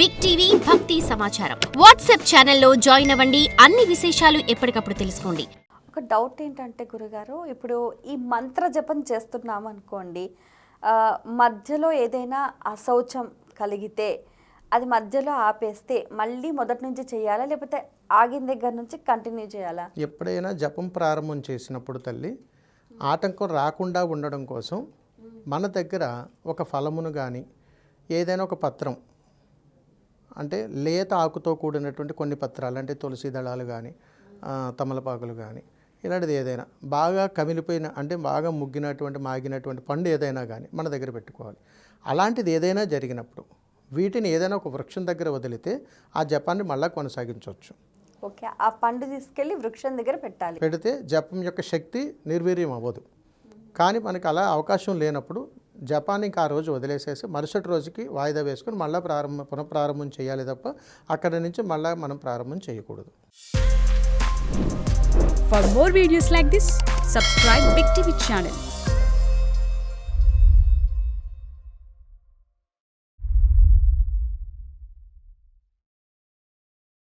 Big TV భక్తి సమాచారం WhatsApp ఛానల్లో జాయిన్ అవ్వండి. అన్ని విశేషాలు ఎప్పటికప్పుడు తెలుసుకోండి. ఒక డౌట్ ఏంటంటే గురుగారు, ఇప్పుడు ఈ మంత్ర జపం చేస్తున్నాం అనుకోండి, మధ్యలో ఏదైనా అశౌచం కలిగితే అది మధ్యలో ఆపేస్తే మళ్ళీ మొదటి నుంచి చేయాలా, లేకపోతే ఆగిన దగ్గర నుంచి కంటిన్యూ చేయాలా? ఎప్పుడైనా జపం ప్రారంభం చేసినప్పుడు తల్లి ఆటంకం రాకుండా ఉండడం కోసం మన దగ్గర ఒక ఫలమును కానీ ఏదైనా ఒక పత్రం, అంటే లేత ఆకుతో కూడినటువంటి కొన్ని పత్రాలు, అంటే తులసి దళాలు కానీ తమలపాకులు కానీ ఇలాంటిది ఏదైనా బాగా కమిలిపోయిన, అంటే బాగా ముగ్గినటువంటి మాగినటువంటి పండు ఏదైనా కానీ మన దగ్గర పెట్టుకోవాలి. అలాంటిది ఏదైనా జరిగినప్పుడు వీటిని ఏదైనా ఒక వృక్షం దగ్గర వదిలితే ఆ జపాన్ని మళ్ళీ కొనసాగించవచ్చు. ఓకే, ఆ పండు తీసుకెళ్ళి వృక్షం దగ్గర పెట్టాలి. పెడితే జపం యొక్క శక్తి నిర్వీర్యం అవ్వదు. కానీ మనకి అలా అవకాశం లేనప్పుడు జపానికి ఆ రోజు వదిలేసేసి మరుసటి రోజుకి వాయిదా వేసుకొని మళ్ళీ పునఃప్రారంభం చేయాలి తప్ప అక్కడి నుంచి మళ్ళీ మనం ప్రారంభం చేయకూడదు. For more videos like this, subscribe Big TV channel.